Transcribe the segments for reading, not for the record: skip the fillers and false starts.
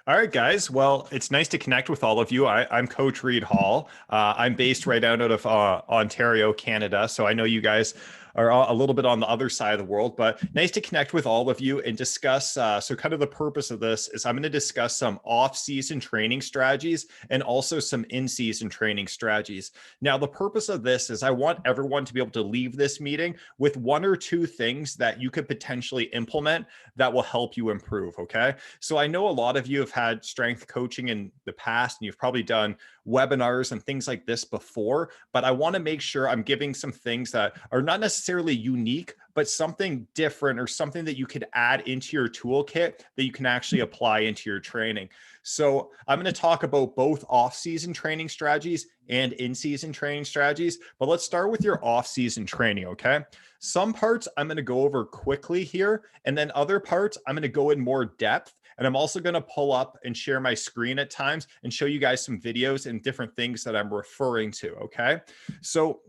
All right, guys. Well, it's nice to connect with all of you. I'm Coach Reid Hall. I'm based right out of Ontario, Canada. So I know you guys are a little bit on the other side of the world, but nice to connect with all of you and discuss. So, kind of the purpose of this is I'm going to discuss some off-season training strategies and also some in-season training strategies. Now, the purpose of this is I want everyone to be able to leave this meeting with one or two things that you could potentially implement that will help you improve. Okay. So I know a lot of you have had strength coaching in the past and you've probably done webinars and things like this before, but I want to make sure I'm giving some things that are not necessarily unique, but something different or something that you could add into your toolkit that you can actually apply into your training. So I'm going to talk about both off-season training strategies and in-season training strategies, but let's start with your off-season training, okay? Some parts I'm going to go over quickly here, and then other parts I'm going to go in more depth. And I'm also going to pull up and share my screen at times and show you guys some videos and different things that I'm referring to, okay? So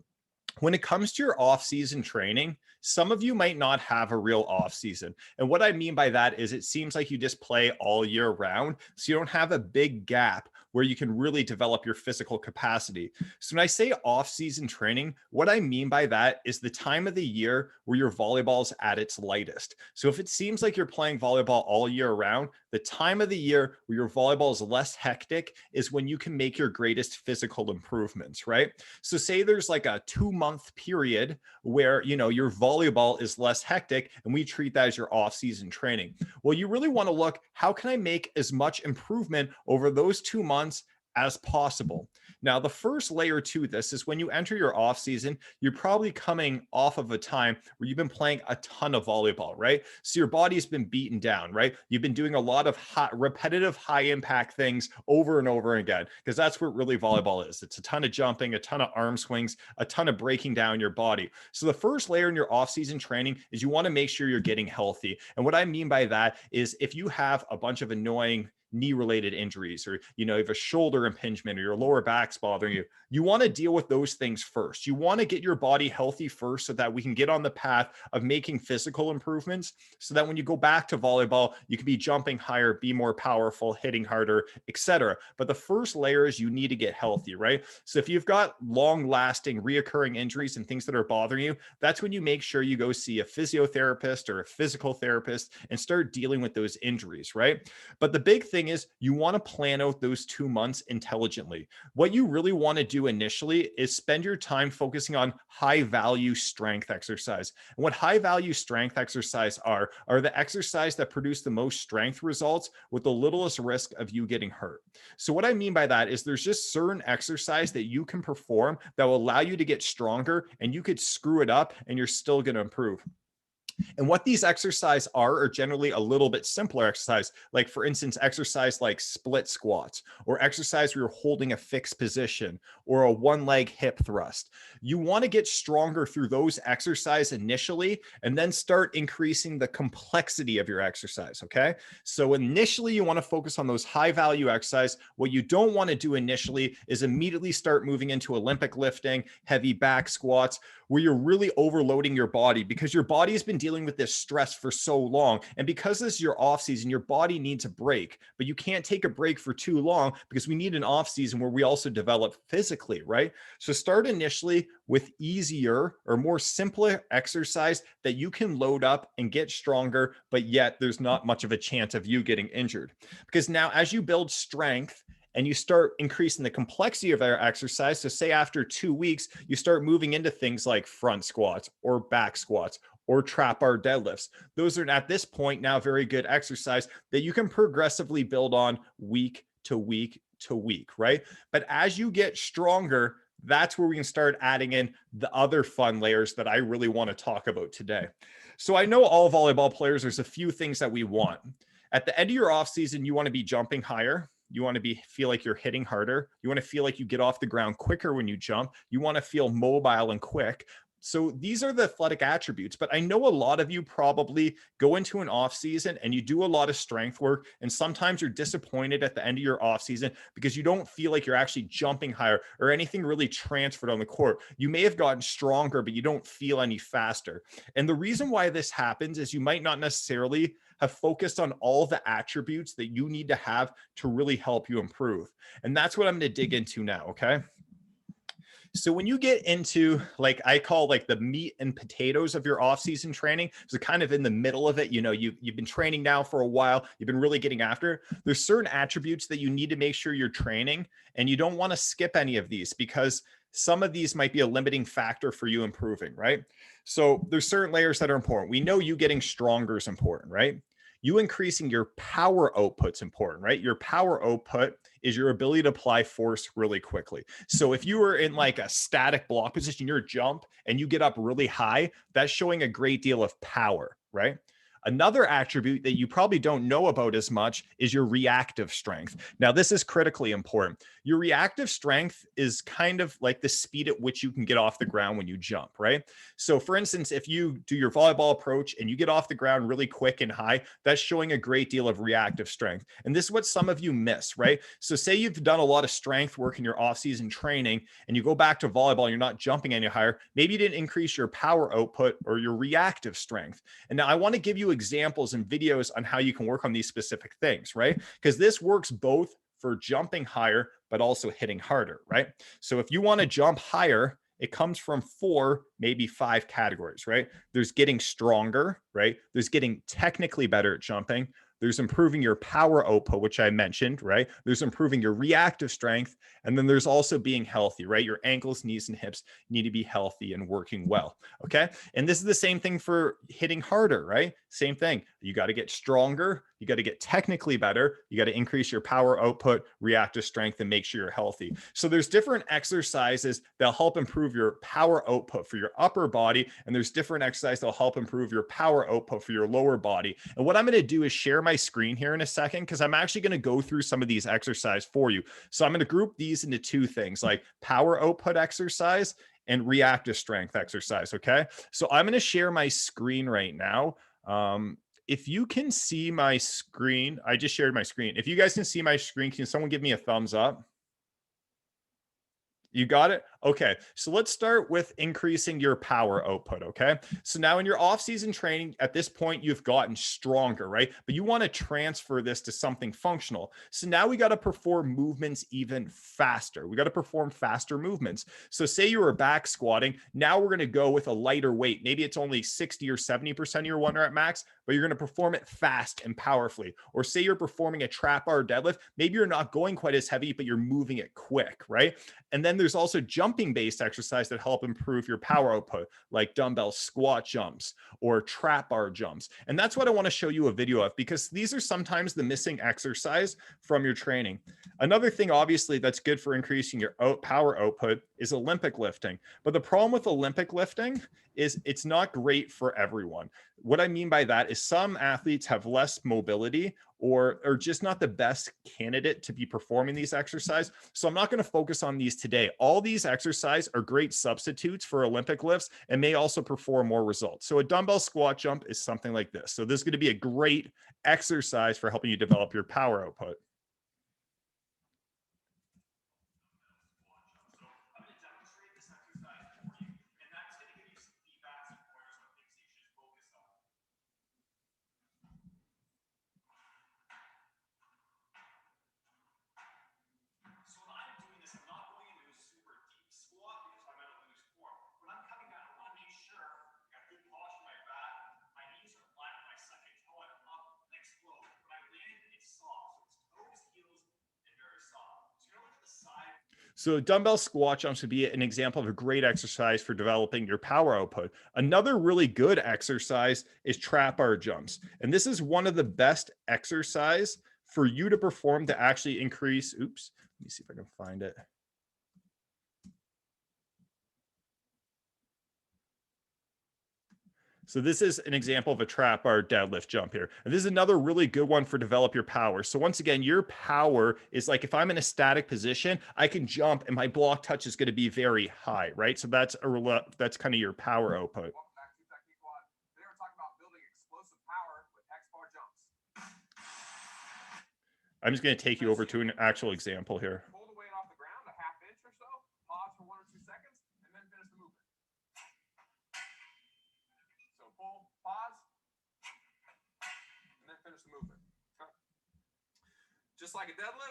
when it comes to your off-season training, some of you might not have a real off-season. And what I mean by that is it seems like you just play all year round, so you don't have a big gap where you can really develop your physical capacity. So when I say off-season training, what I mean by that is the time of the year where your volleyball is at its lightest. So if it seems like you're playing volleyball all year round, the time of the year where your volleyball is less hectic is when you can make your greatest physical improvements, right? So say there's like a 2-month period where, your volleyball is less hectic and we treat that as your off-season training. Well, you really want to look, how can I make as much improvement over those 2 months as possible? Now, the first layer to this is when you enter your off season, you're probably coming off of a time where you've been playing a ton of volleyball, right? So your body's been beaten down, right? You've been doing a lot of repetitive, high impact things over and over again, because that's what really volleyball is. It's a ton of jumping, a ton of arm swings, a ton of breaking down your body. So the first layer in your off season training is you want to make sure you're getting healthy. And what I mean by that is if you have a bunch of annoying knee related injuries, or you have a shoulder impingement, or your lower back's bothering you, you want to deal with those things first. You want to get your body healthy first so that we can get on the path of making physical improvements, so that when you go back to volleyball, you can be jumping higher, be more powerful, hitting harder, etc. But the first layer is you need to get healthy, right? So if you've got long lasting reoccurring injuries and things that are bothering you, that's when you make sure you go see a physiotherapist or a physical therapist and start dealing with those injuries, right? But the big thing is you want to plan out those 2 months intelligently. What you really want to do initially is spend your time focusing on high value strength exercise. And what high value strength exercise are the exercise that produce the most strength results with the littlest risk of you getting hurt. So what I mean by that is there's just certain exercise that you can perform that will allow you to get stronger, and you could screw it up and you're still going to improve. And what these exercises are generally a little bit simpler exercise. Like for instance, exercise like split squats, or exercise where you're holding a fixed position, or a one leg hip thrust. You want to get stronger through those exercises initially, and then start increasing the complexity of your exercise. Okay. So initially you want to focus on those high value exercise. What you don't want to do initially is immediately start moving into Olympic lifting, heavy back squats, where you're really overloading your body, because your body has been dealing with this stress for so long. And because this is your off season, your body needs a break, but you can't take a break for too long, because we need an off season where we also develop physically, right? So start initially with easier or more simpler exercise that you can load up and get stronger, but yet there's not much of a chance of you getting injured. Because now as you build strength, and you start increasing the complexity of our exercise. So say after 2 weeks, you start moving into things like front squats or back squats or trap bar deadlifts. Those are at this point now very good exercise that you can progressively build on week to week to week, right? But as you get stronger, that's where we can start adding in the other fun layers that I really want to talk about today. So I know all volleyball players, there's a few things that we want. At the end of your off season, you want to be jumping higher. You want to feel like you're hitting harder. You want to feel like you get off the ground quicker when you jump. You want to feel mobile and quick. So these are the athletic attributes, but I know a lot of you probably go into an off season and you do a lot of strength work, and sometimes you're disappointed at the end of your off season because you don't feel like you're actually jumping higher or anything really transferred on the court. You may have gotten stronger, but you don't feel any faster. And the reason why this happens is you might not necessarily have focused on all the attributes that you need to have to really help you improve. And that's what I'm going to dig into now, okay? So when you get into, like, I call like the meat and potatoes of your off-season training, so kind of in the middle of it, you know, you've been training now for a while, you've been really getting after. There's certain attributes that you need to make sure you're training, and you don't want to skip any of these because some of these might be a limiting factor for you improving, right? So there's certain layers that are important. We know you getting stronger is important, right? You increasing your power output's important, right? Your power output is your ability to apply force really quickly. So if you were in like a static block position, your jump, and you get up really high, that's showing a great deal of power, right? Another attribute that you probably don't know about as much is your reactive strength. Now, this is critically important. Your reactive strength is kind of like the speed at which you can get off the ground when you jump, right? So, for instance, if you do your volleyball approach and you get off the ground really quick and high, that's showing a great deal of reactive strength. And this is what some of you miss, right? So, say you've done a lot of strength work in your off-season training and you go back to volleyball and you're not jumping any higher, maybe you didn't increase your power output or your reactive strength. And now I want to give you examples and videos on how you can work on these specific things, right? Because this works both for jumping higher, but also hitting harder, right? So if you want to jump higher, it comes from 4, maybe 5 categories, right? There's getting stronger, right? There's getting technically better at jumping. There's improving your power output, which I mentioned, right? There's improving your reactive strength. And then there's also being healthy, right? Your ankles, knees, and hips need to be healthy and working well. Okay. And this is the same thing for hitting harder, right? Same thing. You got to get stronger. You got to get technically better. You got to increase your power output, reactive strength, and make sure you're healthy. So there's different exercises that'll help improve your power output for your upper body. And there's different exercises that'll help improve your power output for your lower body. And what I'm going to do is share my screen here in a second, because I'm actually going to go through some of these exercises for you. So I'm going to group these into 2 things, like power output exercise and reactive strength exercise. Okay. So I'm going to share my screen right now. If you can see my screen, I just shared my screen. If you guys can see my screen, can someone give me a thumbs up? You got it? Okay. So let's start with increasing your power output. Okay. So now in your off-season training, at this point, you've gotten stronger, right? But you want to transfer this to something functional. So now we got to perform movements even faster. We got to perform faster movements. So say you were back squatting. Now we're going to go with a lighter weight. Maybe it's only 60 or 70% of your 1 rep max, but you're going to perform it fast and powerfully. Or say you're performing a trap bar deadlift. Maybe you're not going quite as heavy, but you're moving it quick, right? And then there's also jumping based exercise that help improve your power output, like dumbbell squat jumps or trap bar jumps. And that's what I want to show you a video of, because these are sometimes the missing exercise from your training. Another thing, obviously, that's good for increasing your power output is Olympic lifting. But the problem with Olympic lifting is it's not great for everyone. What I mean by that is some athletes have less mobility or are just not the best candidate to be performing these exercises. So I'm not going to focus on these today. All these exercises are great substitutes for Olympic lifts and may also perform more results. So a dumbbell squat jump is something like this. So this is going to be a great exercise for helping you develop your power output. So dumbbell squat jumps would be an example of a great exercise for developing your power output. Another really good exercise is trap bar jumps. And this is one of the best exercise for you to perform to actually increase, oops, let me see if I can find it. So this is an example of a trap bar deadlift jump here. And this is another really good one for develop your power. So once again, your power is like, if I'm in a static position, I can jump and my block touch is going to be very high, right? So that's kind of your power output. I'm just going to take you over to an actual example here. Just like a deadlift.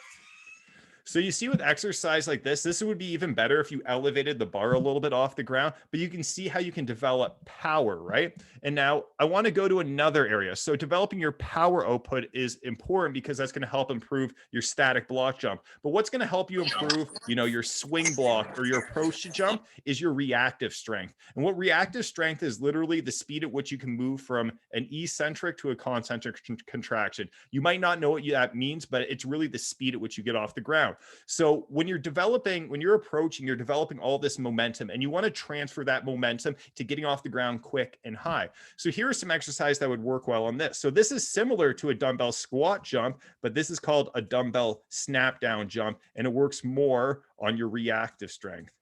So you see with exercise like this would be even better if you elevated the bar a little bit off the ground, but you can see how you can develop power, right? And now I want to go to another area. So developing your power output is important because that's going to help improve your static block jump. But what's going to help you improve, your swing block or your approach to jump is your reactive strength. And what reactive strength is literally the speed at which you can move from an eccentric to a concentric contraction. You might not know what that means, but it's really the speed at which you get off the ground. So when you're approaching, you're developing all this momentum and you want to transfer that momentum to getting off the ground quick and high. So here are some exercises that would work well on this. So this is similar to a dumbbell squat jump, but this is called a dumbbell snap down jump, and it works more on your reactive strength.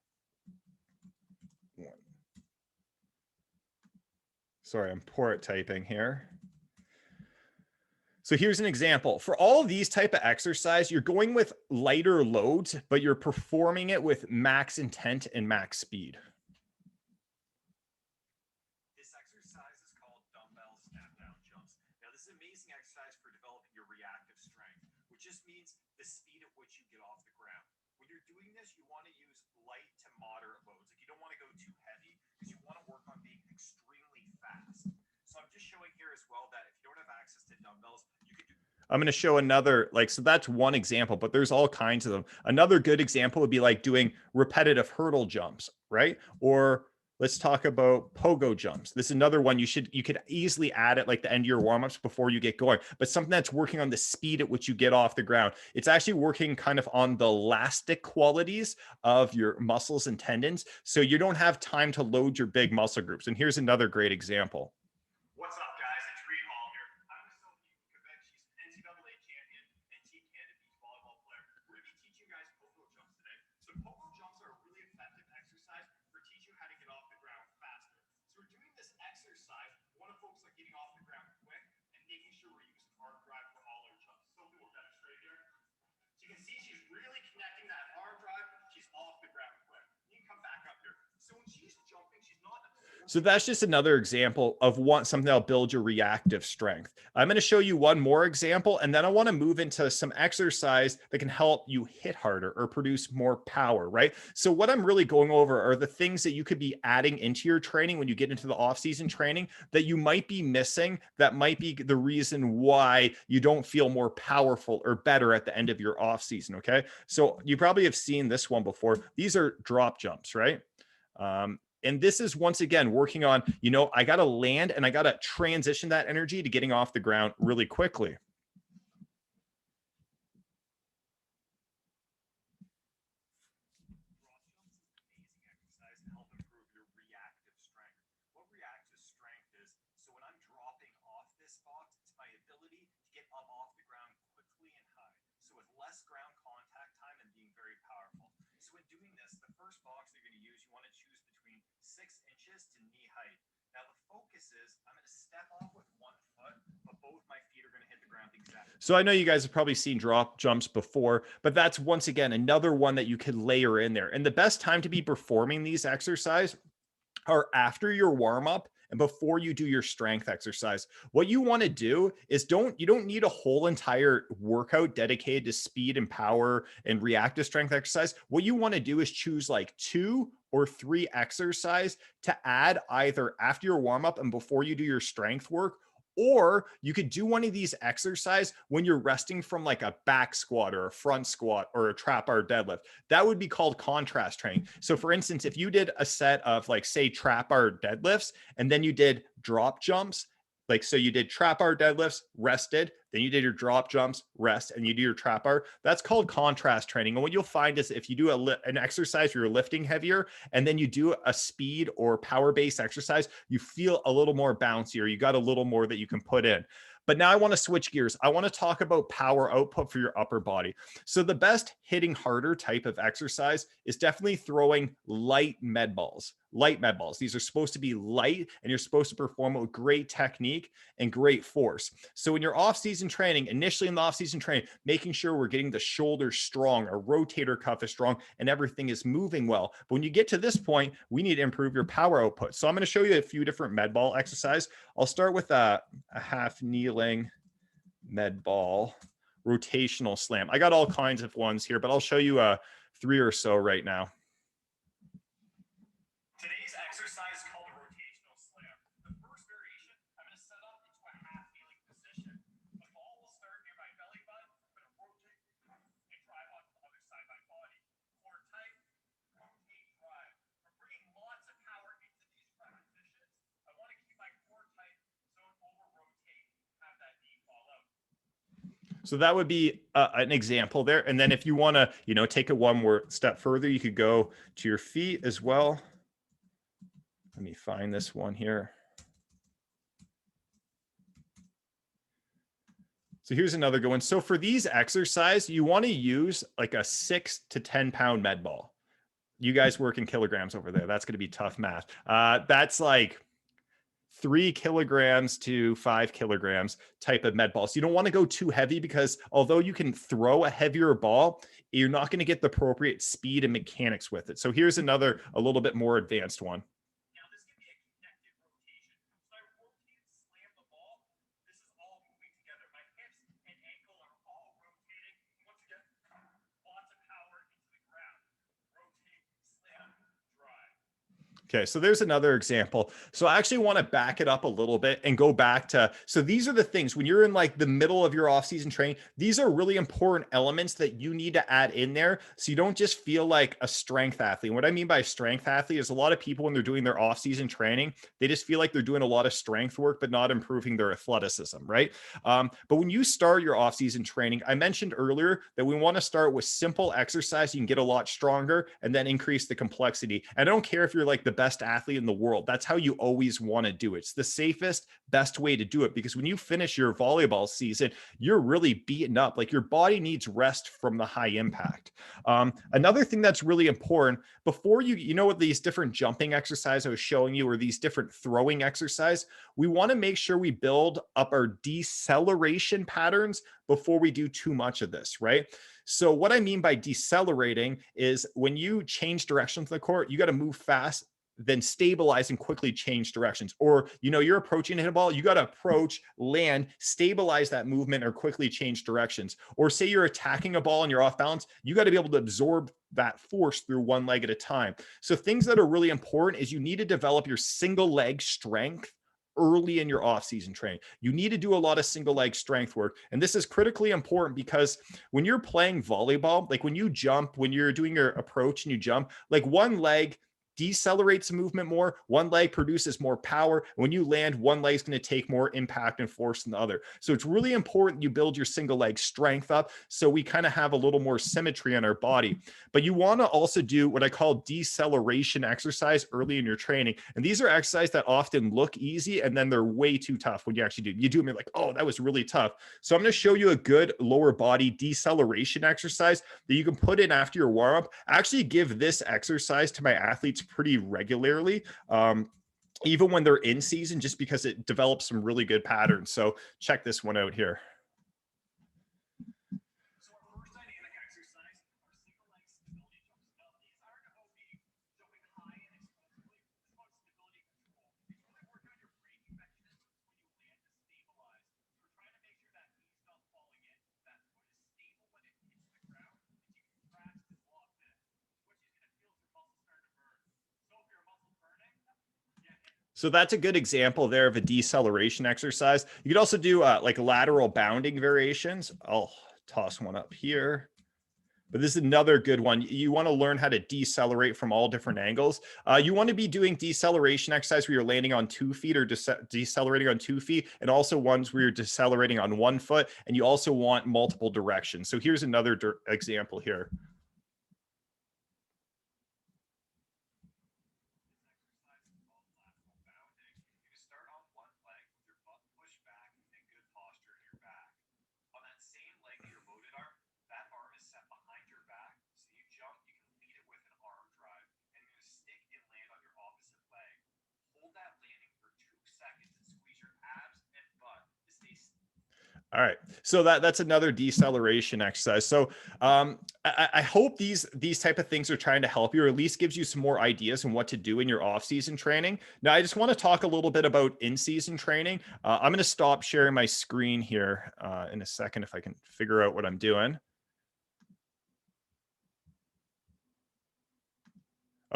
Sorry, I'm poor at typing here. So here's an example. For all of these type of exercise, you're going with lighter loads, but you're performing it with max intent and max speed. This exercise is called dumbbell snap down jumps. Now, this is an amazing exercise for developing your reactive strength, which just means the speed at which you get off the ground. When you're doing this, you want to use light to moderate loads. Like, you don't want to go too heavy because you want to work on being extremely fast. So I'm just showing here as well that if you don't have access to dumbbells, you can do. I'm going to show another, so that's one example, but there's all kinds of them. Another good example would be like doing repetitive hurdle jumps, right? Or let's talk about pogo jumps. This is another one you could easily add at like the end of your warm-ups before you get going, but something that's working on the speed at which you get off the ground. It's actually working kind of on the elastic qualities of your muscles and tendons. So you don't have time to load your big muscle groups. And here's another great example. What's up, guys? It's Reid Hall here. I'm with Sophie Quebec. She's NCAA champion and Team Canada beach volleyball player. We're going to be teaching you guys pogo jumps today. So pogo jumps are a really effective exercise for teaching you how to get off the ground faster. So we're doing this exercise. We want to focus on getting off the ground quick and making sure we're using arm drive for all our jumps. Sophie will demonstrate here. So you can see she's really connecting that arm drive. She's off the ground quick. You can come back up here. So when she's jumping, she's not. So that's just another example of something that'll build your reactive strength. I'm going to show you one more example, and then I want to move into some exercise that can help you hit harder or produce more power, right? So what I'm really going over are the things that you could be adding into your training when you get into the off-season training that you might be missing, that might be the reason why you don't feel more powerful or better at the end of your off-season, okay? So you probably have seen this one before. These are drop jumps, right? And this is, once again, working on, I got to land and I got to transition that energy to getting off the ground really quickly. So I know you guys have probably seen drop jumps before, but that's, once again, another one that you could layer in there. And the best time to be performing these exercises are after your warm up and before you do your strength exercise. What you want to do is you don't need a whole entire workout dedicated to speed and power and reactive strength exercise. What you want to do is choose like 2 or 3 exercise to add either after your warm up and before you do your strength work. Or you could do one of these exercise when you're resting from like a back squat or a front squat or a trap bar deadlift. That would be called contrast training. So for instance, if you did a set of like, say, trap bar deadlifts, and then you did drop jumps, like, so you did trap bar deadlifts, rested, then you did your drop jumps, rest, and you do your trap bar. That's called contrast training. And what you'll find is if you do an exercise where you're lifting heavier and then you do a speed or power-based exercise, you feel a little more bouncier. You got a little more that you can put in. But now I want to switch gears. I want to talk about power output for your upper body. So the best hitting harder type of exercise is definitely throwing light med balls. Light med balls. These are supposed to be light and you're supposed to perform with great technique and great force. So in your off-season training, initially in the off-season training, making sure we're getting the shoulder strong, our rotator cuff is strong, and everything is moving well. But when you get to this point, we need to improve your power output. So I'm going to show you a few different med ball exercise. I'll start with a half kneeling med ball rotational slam. I got all kinds of ones here, but I'll show you 3 or so right now. Today's exercise is called a rotational slam. The first variation, I'm going to set up into a half kneeling position. The ball will start near my belly button. I'm going to rotate and drive onto the other side of my body. Core tight, rotate, drive. I'm bringing lots of power into these repetitions. I want to keep my core tight, so don't over-rotate, have that knee fall out. So that would be an example there. And then if you want to, take it one more step further, you could go to your feet as well. Let me find this one here. So here's another good one. So for these exercise, you want to use like a 6 to 10 pound med ball. You guys work in kilograms over there. That's going to be tough math. That's like 3 kilograms to 5 kilograms type of med ball. So you don't want to go too heavy because although you can throw a heavier ball, you're not going to get the appropriate speed and mechanics with it. So here's another, a little bit more advanced one. Now this can be a connected rotation. So I rotate and slam the ball. This is all moving together. My hips and ankle are all rotating. Once again, lots of power into the ground. Rotate, slam, drive. Okay, so there's another example. So I actually want to back it up a little bit and go back to, so these are the things when you're in like the middle of your off-season training, these are really important elements that you need to add in there so you don't just feel like a strength athlete. And what I mean by strength athlete is a lot of people when they're doing their off-season training, they just feel like they're doing a lot of strength work, but not improving their athleticism, right? But when you start your off-season training, I mentioned earlier that we want to start with simple exercise. You can get a lot stronger and then increase the complexity. And I don't care if you're like the best athlete in the world. That's how you always want to do it. It's the safest, best way to do it because when you finish your volleyball season, you're really beaten up. Like your body needs rest from the high impact. Another thing that's really important before you know what these different jumping exercises I was showing you or these different throwing exercise, we want to make sure we build up our deceleration patterns before we do too much of this, right? So what I mean by decelerating is when you change direction to the court, you got to move fast, then stabilize and quickly change directions. Or, you're approaching to hit a ball, you got to approach, land, stabilize that movement or quickly change directions. Or say you're attacking a ball and you're off balance, you got to be able to absorb that force through one leg at a time. So things that are really important is you need to develop your single leg strength early in your off-season training. You need to do a lot of single leg strength work. And this is critically important because when you're playing volleyball, like when you jump, when you're doing your approach and you jump, like one leg decelerates the movement more, one leg produces more power. When you land, one leg is going to take more impact and force than the other. So it's really important you build your single leg strength up so we kind of have a little more symmetry on our body. But you want to also do what I call deceleration exercise early in your training. And these are exercises that often look easy and then they're way too tough when you actually do. You do them, you're like, oh, that was really tough. So I'm going to show you a good lower body deceleration exercise that you can put in after your warm up. I actually give this exercise to my athletes pretty regularly, even when they're in season, just because it develops some really good patterns. So check this one out here. So our first dynamic exercise are single leg stability jumps. Now these aren't about me jumping high and explosively. It's about stability control. It's really working on your braking mechanisms when you land to stabilize. We're trying to make sure that knee's not falling in, that foot is stable when it hits the ground, and you can grasp and lock this. What you're going to feel is your muscles start to burn. So if your muscles burning, So that's a good example there of a deceleration exercise. You could also do like lateral bounding variations. I'll toss one up here. But this is another good one. You want to learn how to decelerate from all different angles. You want to be doing deceleration exercise where you're landing on 2 feet or decelerating on 2 feet, and also ones where you're decelerating on 1 foot. And you also want multiple directions. So here's another example here. All right, so that's another deceleration exercise. So I hope these type of things are trying to help you, or at least gives you some more ideas on what to do in your off-season training. Now, I just want to talk a little bit about in-season training. I'm going to stop sharing my screen here in a second if I can figure out what I'm doing.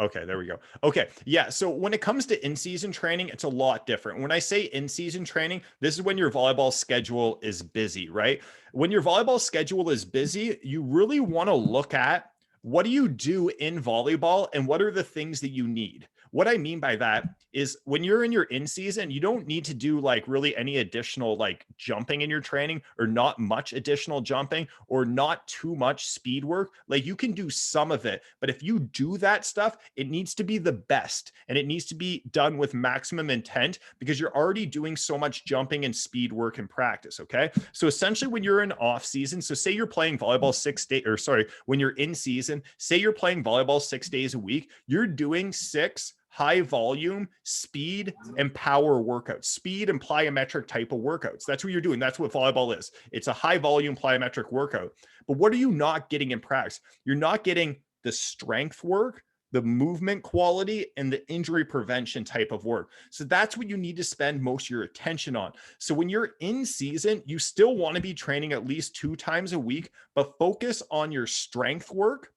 Okay, there we go. Okay, yeah. So when it comes to in-season training, it's a lot different. When I say in-season training, this is when your volleyball schedule is busy, right? When your volleyball schedule is busy, you really want to look at what do you do in volleyball and what are the things that you need. What I mean by that is when you're in your in season, you don't need to do like really any additional like jumping in your training, or not much additional jumping, or not too much speed work. Like you can do some of it, but if you do that stuff, it needs to be the best and it needs to be done with maximum intent because you're already doing so much jumping and speed work in practice. Okay. So essentially when you're in off season, so say you're playing volleyball 6 days, or sorry, when you're in season, say you're playing volleyball 6 days a week, you're doing 6 high volume speed and power workouts, speed and plyometric type of workouts. That's what you're doing. That's what volleyball is. It's a high volume plyometric workout. But what are you not getting in practice? You're not getting the strength work, the movement quality, and the injury prevention type of work. So that's what you need to spend most of your attention on. So when you're in season, you still want to be training at least 2 times a week, but focus on your strength work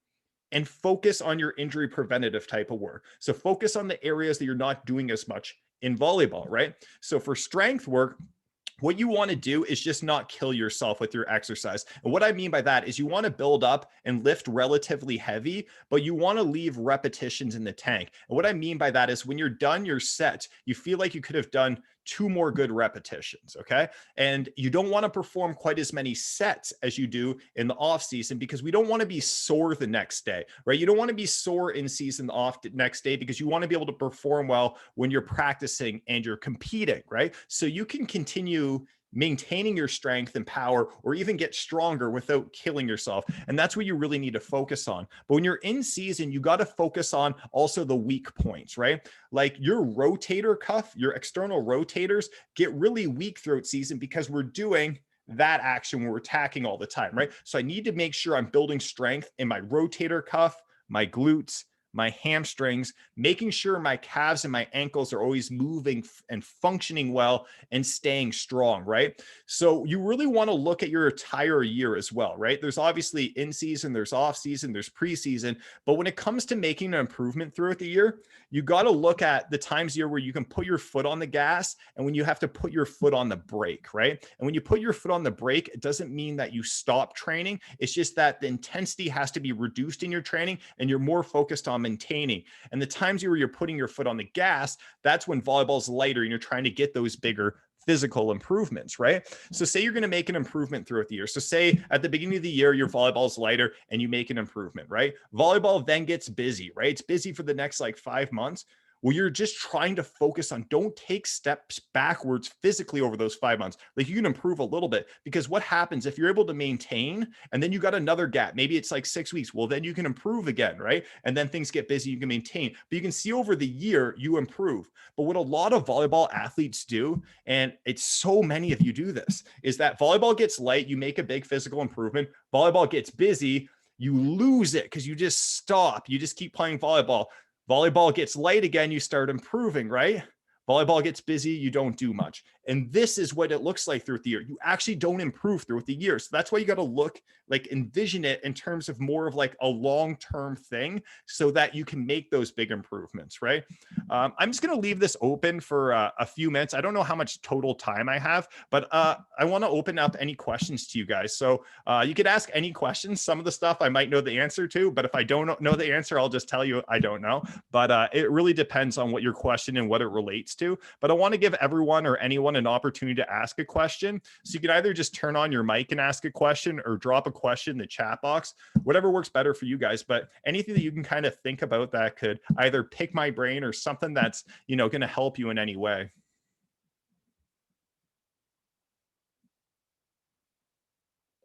and focus on your injury preventative type of work. So focus on the areas that you're not doing as much in volleyball, right? So for strength work, what you want to do is just not kill yourself with your exercise. And what I mean by that is you want to build up and lift relatively heavy, but you want to leave repetitions in the tank. And what I mean by that is when you're done your set, you feel like you could have done 2 more good repetitions. Okay. And you don't want to perform quite as many sets as you do in the off season because we don't want to be sore the next day, right? You don't want to be sore in season off the next day because you want to be able to perform well when you're practicing and you're competing, right? So you can continue maintaining your strength and power, or even get stronger without killing yourself. And that's what you really need to focus on. But when you're in season, you got to focus on also the weak points, right? Like your rotator cuff, your external rotators get really weak throughout season because we're doing that action when we're attacking all the time, right? So I need to make sure I'm building strength in my rotator cuff, my glutes, my hamstrings, making sure my calves and my ankles are always moving and functioning well and staying strong, right? So you really want to look at your entire year as well, right? There's obviously in season, there's off season, there's preseason, but when it comes to making an improvement throughout the year, you got to look at the times here where you can put your foot on the gas and when you have to put your foot on the brake, right? And when you put your foot on the brake, it doesn't mean that you stop training. It's just that the intensity has to be reduced in your training and you're more focused on maintaining. And the times where you're putting your foot on the gas, that's when volleyball's lighter and you're trying to get those bigger physical improvements, right? So say you're going to make an improvement throughout the year. So say at the beginning of the year, your volleyball's lighter and you make an improvement, right? Volleyball then gets busy, right? It's busy for the next like 5 months. Well, you're just trying to focus on, don't take steps backwards physically over those 5 months. Like you can improve a little bit because what happens if you're able to maintain and then you got another gap, maybe it's like 6 weeks. Well, then you can improve again, right? And then things get busy, you can maintain, but you can see over the year you improve. But what a lot of volleyball athletes do, and it's so many of you do this, is that volleyball gets light, you make a big physical improvement, volleyball gets busy, you lose it because you just stop, you just keep playing volleyball. Volleyball gets light again, you start improving, right? Volleyball gets busy, you don't do much. And this is what it looks like throughout the year. You actually don't improve throughout the year. So that's why you got to look, like, envision it in terms of more of like a long-term thing so that you can make those big improvements, right? I'm just going to leave this open for a few minutes. I don't know how much total time I have, but I want to open up any questions to you guys. So you could ask any questions. Some of the stuff I might know the answer to, but if I don't know the answer, I'll just tell you I don't know. But it really depends on what your question and what it relates to. But I want to give everyone or anyone an opportunity to ask a question. So you can either just turn on your mic and ask a question or drop a question in the chat box, whatever works better for you guys. But anything that you can kind of think about that could either pick my brain or something that's, you know, going to help you in any way.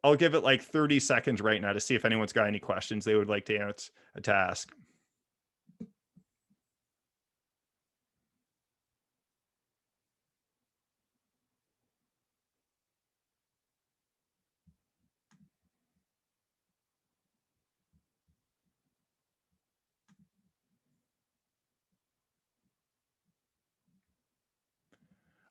I'll give it like 30 seconds right now to see if anyone's got any questions they would like to ask.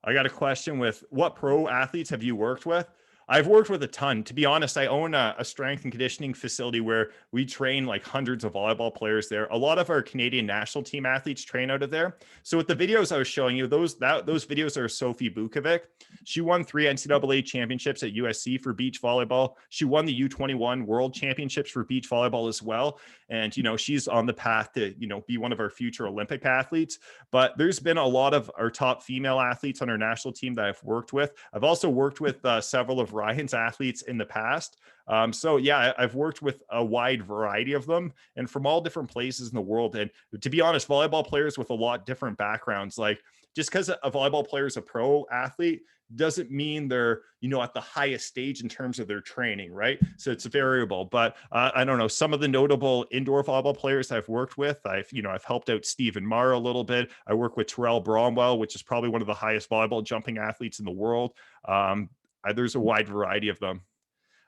I got a question with what pro athletes have you worked with? I've worked with a ton. To be honest, I own a strength and conditioning facility where we train like hundreds of volleyball players there. A lot of our Canadian national team athletes train out of there. So with the videos I was showing you, those videos are Sophie Bukovic. She won 3 NCAA championships at USC for beach volleyball. She won the U21 World Championships for beach volleyball as well. And, you know, she's on the path to, you know, be one of our future Olympic athletes. But there's been a lot of our top female athletes on our national team that I've worked with. I've also worked with several of Ryan's athletes in the past. So yeah, I've worked with a wide variety of them and from all different places in the world. And to be honest, volleyball players with a lot different backgrounds, like just because a volleyball player is a pro athlete doesn't mean they're, you know, at the highest stage in terms of their training, right? So it's variable. But I don't know, some of the notable indoor volleyball players I've worked with, I've helped out Stephen Marr a little bit. I work with Terrell Bromwell, which is probably one of the highest volleyball jumping athletes in the world. There's a wide variety of them.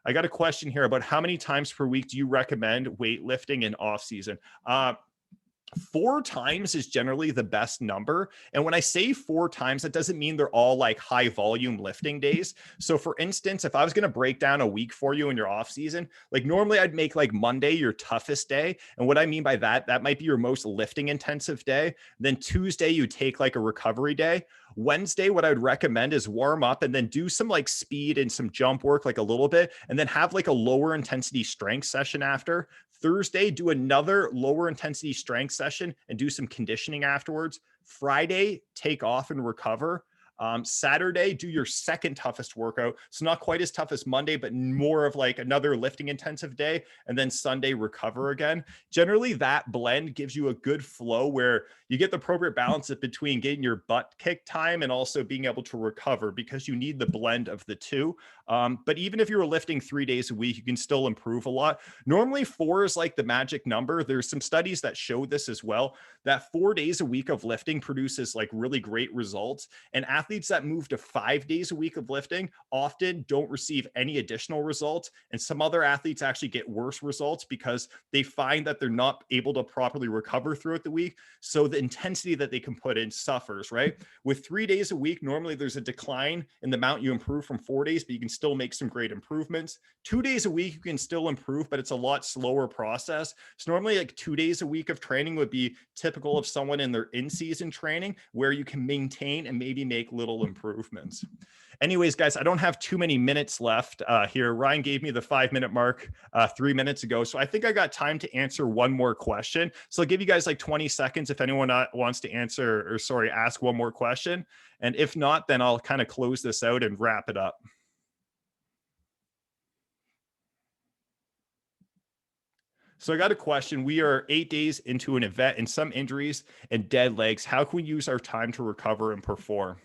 I got a question here about how many times per week do you recommend weightlifting in off season? 4 times is generally the best number. And when I say 4 times, that doesn't mean they're all like high volume lifting days. So for instance, if I was going to break down a week for you in your off season, like normally I'd make like Monday your toughest day. And what I mean by that, that might be your most lifting intensive day. Then Tuesday, you take like a recovery day. Wednesday, what I would recommend is warm up and then do some like speed and some jump work, like a little bit, and then have like a lower intensity strength session after. Thursday, do another lower intensity strength session and do some conditioning afterwards. Friday, take off and recover. Saturday, do your second toughest workout. So not quite as tough as Monday, but more of like another lifting intensive day. And then Sunday, recover again. Generally, that blend gives you a good flow where you get the appropriate balance between getting your butt kicked time and also being able to recover because you need the blend of the two. But even if you're lifting 3 days a week, you can still improve a lot. Normally 4 is like the magic number. There's some studies that show this as well, that 4 days a week of lifting produces like really great results. And athletes that move to 5 days a week of lifting often don't receive any additional results. And some other athletes actually get worse results because they find that they're not able to properly recover throughout the week. So the intensity that they can put in suffers, right? With 3 days a week, normally there's a decline in the amount you improve from 4 days, but you can still make some great improvements. 2 days a week, you can still improve, but it's a lot slower process. So normally like 2 days a week of training would be typical of someone in their in-season training where you can maintain and maybe make little improvements. Anyways, guys, I don't have too many minutes left here. Ryan gave me the 5-minute mark 3 minutes ago. So I think I got time to answer one more question. So I'll give you guys like 20 seconds if anyone wants to ask one more question. And if not, then I'll kind of close this out and wrap it up. So I got a question. We are 8 days into an event and some injuries and dead legs. How can we use our time to recover and perform?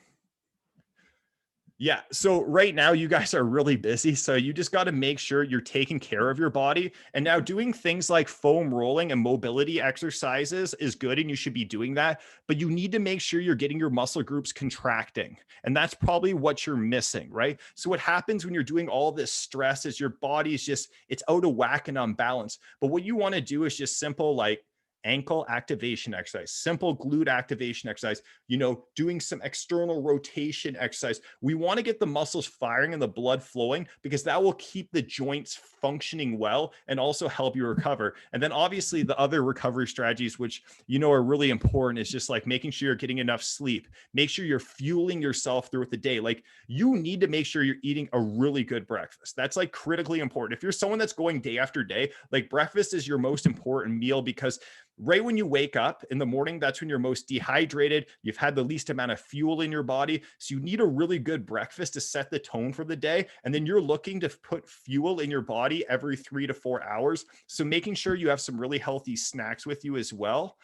Yeah. So right now you guys are really busy. So you just got to make sure you're taking care of your body. And now doing things like foam rolling and mobility exercises is good. And you should be doing that, but you need to make sure you're getting your muscle groups contracting. And that's probably what you're missing, right? So what happens when you're doing all this stress is your body is just, it's out of whack and unbalanced. But what you want to do is just simple, like ankle activation exercise, simple glute activation exercise, you know, doing some external rotation exercise. We want to get the muscles firing and the blood flowing, because that will keep the joints functioning well and also help you recover. And then obviously the other recovery strategies, which, you know, are really important, is just like making sure you're getting enough sleep. Make sure you're fueling yourself throughout the day. Like, you need to make sure you're eating a really good breakfast. That's like critically important. If you're someone that's going day after day, like, breakfast is your most important meal, because right when you wake up in the morning, that's when you're most dehydrated. You've had the least amount of fuel in your body. So you need a really good breakfast to set the tone for the day. And then you're looking to put fuel in your body every 3 to 4 hours. So making sure you have some really healthy snacks with you as well.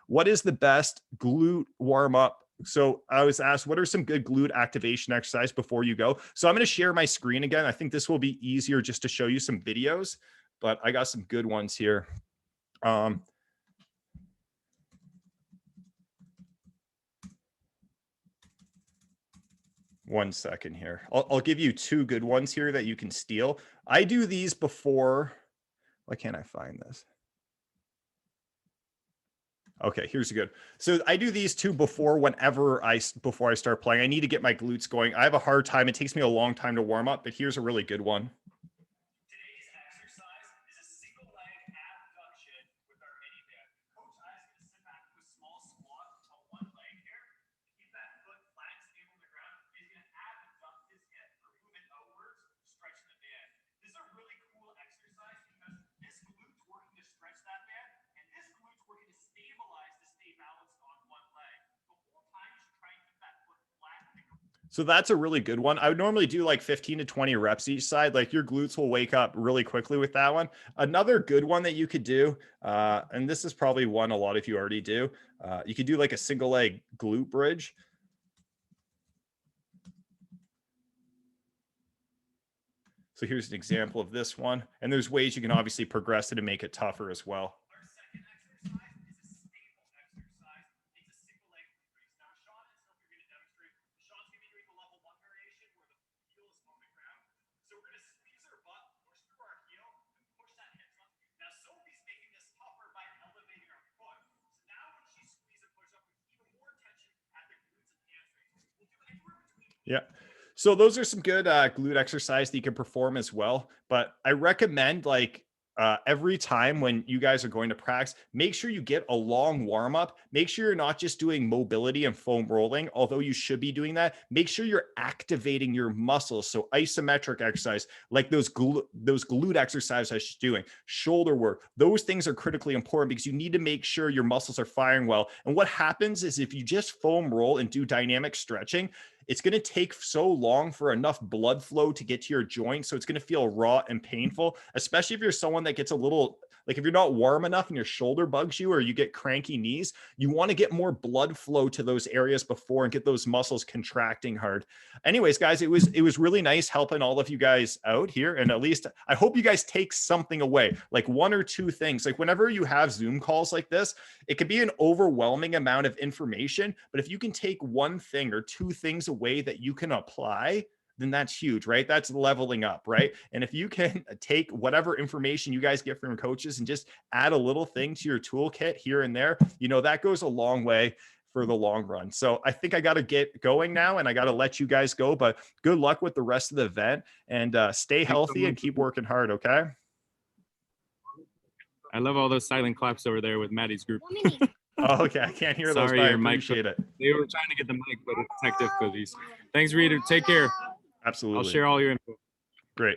What is the best glute warm up? So I was asked, what are some good glute activation exercise before you go? So I'm going to share my screen again. I think this will be easier just to show you some videos, but I got some good ones here. One second here. I'll give you 2 good ones here that you can steal. I do these before. Why can't I find this? Okay, here's a good. So I do these 2 before I start playing. I need to get my glutes going. I have a hard time. It takes me a long time to warm up, but here's a really good one. Today's exercise is a single leg abduction with our mini band. Coach I is going to sit back to a small squat on one leg here. Keep that foot flat and stable on the ground. He's going to abduct his hip or move it outwards, stretching the band. This is a really cool exercise because this glute's working to stretch that band, and this glute's working to stabilize to stay balanced on one leg. The whole time you should try and keep that foot flat. So that's a really good one. I would normally do like 15 to 20 reps each side. Like, your glutes will wake up really quickly with that one. Another good one that you could do, and this is probably one a lot of you already do, you could do like a single leg glute bridge. So here's an example of this one. And there's ways you can obviously progress it and make it tougher as well. Our second exercise is a stable exercise. It's a single leg raise. Now, Sean and Sylvia are going to demonstrate. Sean's going to be doing the level 1 variation where the heel is on the ground. So we're going to squeeze our butt, push through our heel, and push that hip up. Now, Sophie's making this tougher by elevating our foot. So now when she squeezes and pushes up, with even more tension at the glutes and hamstrings. We'll do anywhere between. Yeah. So those are some good glute exercise that you can perform as well. But I recommend, like, every time when you guys are going to practice, make sure you get a long warm up. Make sure you're not just doing mobility and foam rolling, although you should be doing that. Make sure you're activating your muscles. So isometric exercise, like those glute exercises I was doing, shoulder work, those things are critically important, because you need to make sure your muscles are firing well. And what happens is, if you just foam roll and do dynamic stretching, it's going to take so long for enough blood flow to get to your joint. So it's going to feel raw and painful, especially if you're someone that gets a little, like, if you're not warm enough and your shoulder bugs you or you get cranky knees, you want to get more blood flow to those areas before and get those muscles contracting hard. Anyways, guys, it was really nice helping all of you guys out here. And at least I hope you guys take something away, like 1 or 2 things. Like, whenever you have Zoom calls like this, it could be an overwhelming amount of information, but if you can take 1 thing or 2 things away that you can apply, then that's huge, right? That's leveling up, right? And if you can take whatever information you guys get from your coaches and just add a little thing to your toolkit here and there, you know, that goes a long way for the long run. So I think I got to get going now, and I got to let you guys go, but good luck with the rest of the event, and stay healthy and keep working hard. Okay. I love all those silent claps over there with Maddie's group. Oh, okay. I can't hear those, Sorry, but I your mic. appreciate it. They were trying to get the mic, but it's tech difficulties. Thanks, Reid. Take care. Absolutely. I'll share all your info. Great.